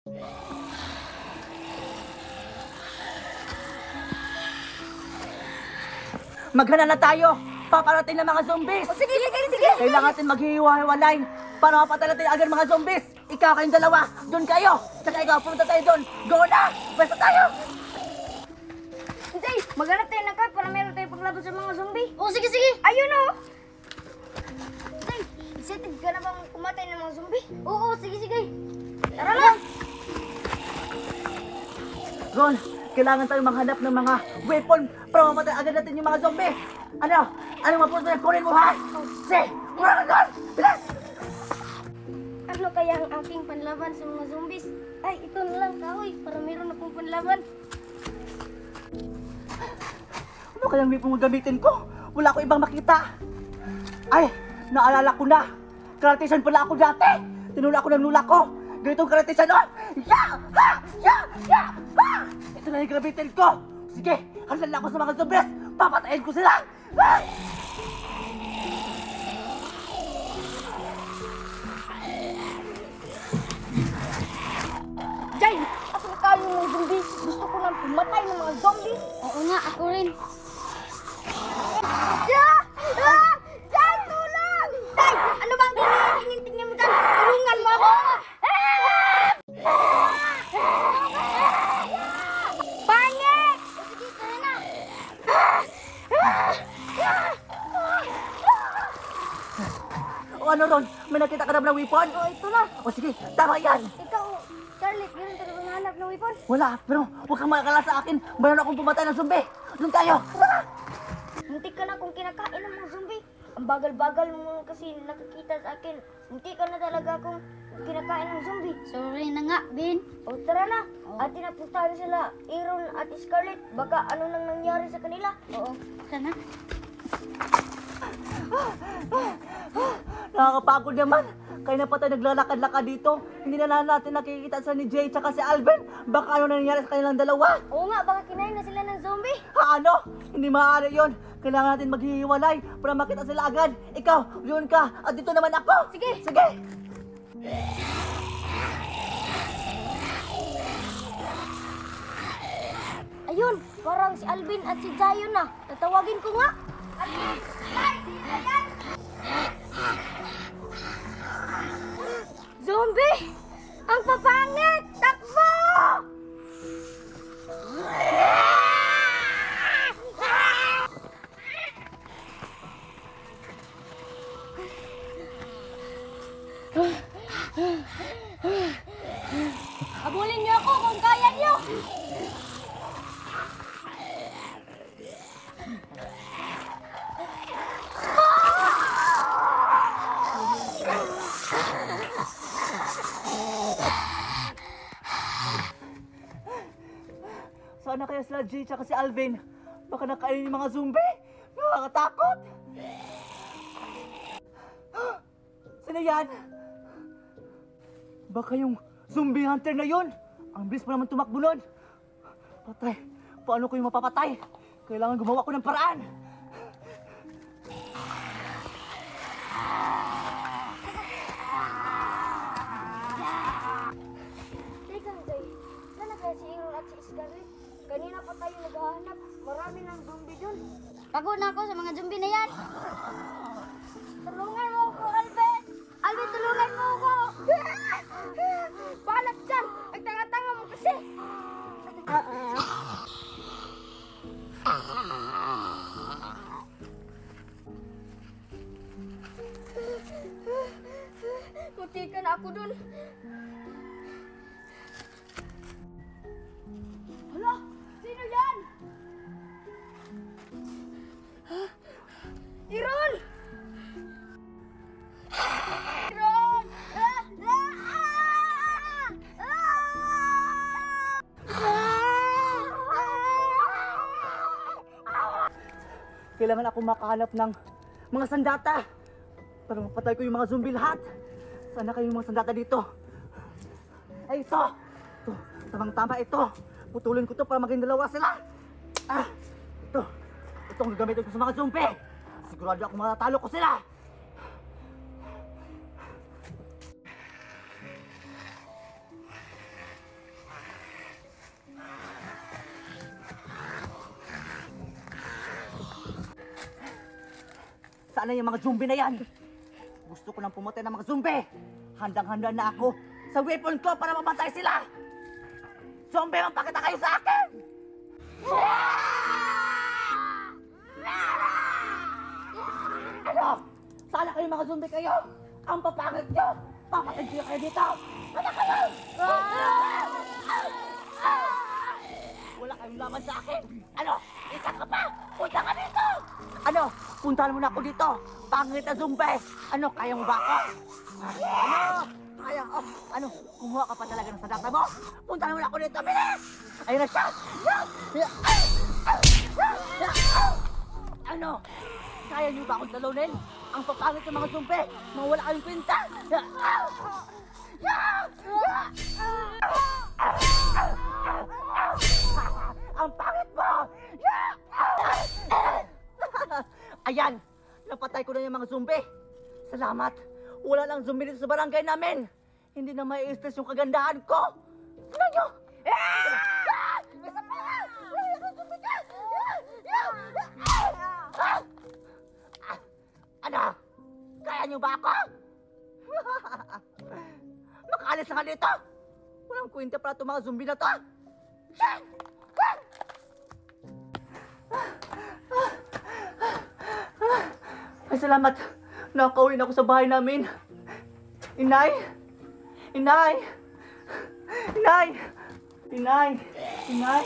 Maghana na tayo! Paparating ng mga zombies! Oh, sige! Kailangan natin maghihiwa-hiwalay para mapatala tayo agad mga zombies! Ikaw kayong dalawa, doon kayo! Saka ikaw, pumunta tayo doon! Go na! Basta tayo! Jay, maghanap tayo ng card para meron tayo paglaban sa mga zombie. Oh, sige! Ayun o! Jay, excited ka na bang kumatay ng mga zombie? Oo, sige! Tara lang! Ron, kailangan tayo maghanap ng mga weapon para mamatay agad natin yung mga zombies! Ano? Ano mapunta na kunin mo, ha? Say! Mura ka doon! Bilis! Ano kaya ang aking panlaban sa mga zombies? Ay, ito na lang kahoy para meron akong panlaban. Ano kayang weapon mo gamitin ko? Wala ko ibang makita! Ay! Naalala ko na! Karatisan pala ako dati! Tinula ko ng lula ko! Ganitong karatisan, oh! Ya! Ha! Ya! Ha! Ito na yung gamitin ko! Sige! Halala ako sa mga zombies! Papatayin ko sila! Ah! Jay, ako tayo ng zombie. Gusto ko nang pumatay ng mga zombie. Oo nga, ako rin. Jay, tulong! Jay, ano bang tingin mo dyan? Tulungan mo ako! Pangit! Sige, kaya na. O ano, Ron? May nakita ka na ba ng weapon? Oh, ito na. O sige, tama yan! Ikaw, Charlotte, meron ka na bang hanap ng weapon? Wala, pero huwag kang makakala sa akin. Mayroon akong pumatay ng zombie. Doon tayo. Tara! Muntik ka na kung kinakain ng mga zombie. Ang bagal-bagal mo kasi nakakita sa akin. Muntik ka na talaga akong kinakain ng zombie. Sorry na nga, Bin. O tara na. At tinapuntahan sila, Aaron at Scarlett. Baka ano nang nangyari sa kanila. Oo, sana. Nakakapagod naman. Kaya na pa tayo naglalakad-lakad dito. Hindi na natin nakikita sa ni Jay tsaka si Alvin. Baka ano nangyari sa kanilang dalawa. Oo nga, baka kinain na sila ng zombie. Ha, ano? Hindi maaari yon. Kailangan natin maghihiwalay para makita sila agad. Ikaw, yun ka. At dito naman ako. Sige. Sige. Ayun, parang si Alvin at si Jayon na. Tatawagin ko nga. Alvin! Zombie! Ang papangit! Takbo! Habulin niyo ako kung kaya niyo! Sana kaya sila Jay tsaka si Alvin. Baka nakain yung mga zombie. Nakakatakot. Sino yan? Baka yung zombie hunter na yun. Ang bilis pa naman tumakbo nun. Patay. Paano ko yung mapapatay? Kailangan gumawa ko ng paraan. Teka, Jay. Saan na kaya si Aaron at si Scarlett? Kanina pa tayo naghahanap. Marami ng zombie dun. Pagod na ako sa mga zombie na yan. Tulungan mo ako, Alvin! Alvin, tulungan mo ako! Paanap dyan! Ang tanga-tanga mo kasi! Munti ka na ako dun. Hala! Sino yan? Iron! Iron! Kailangan ako makahanap ng mga sandata para mapatay ko yung mga zombie lahat. Sana kayo yung mga sandata dito. Ay, ito! Ito, tamang-tama ito. Putulin ko to para maging dalawa sila. Ah, ito. Ito ang gagamitin ko sa mga zombie. Sigurado ako matatalo ko sila. Nasaan na yung mga zombie na yan? Gusto ko nang pumatay ng mga zombie. Handang-handa na ako sa weapon ko para mapatay sila. Zombie, magpakita kayo sa akin! Ano? Sana kayo mga zombie kayo? Ang papangit nyo! Papatay kayo dito! Ano kayo? Wala kayong laman sa akin! Ano? Isa ka pa! Punta ka dito! Ano? Puntahan mo na ako dito! Pangit na zombie! Ano? Kaya mo ba ako? Ano? Kaya ko? Ano? Kumuha ka pa talaga ng sandata mo? Puntahan mo na ako dito! Bilis! Ayun na siya! Ano? Kaya niyo ba akong talunin? Ang papangit ng mga zombie! Mawala kayong kwenta! Ang pangit mo! Ayan! Napatay ko na yung mga zombie! Salamat! Wala lang zombie dito sa barangay namin! Hindi na may stress yung kagandahan ko! Ano nyo? Ano? Kaya nyo ba ako? Makaalis na nga dito! Walang kwenta pala itong mga zombie na to! Ay, salamat! Nakauwi na ako sa bahay namin! Inay! Inay! Inay! Inay! Inay!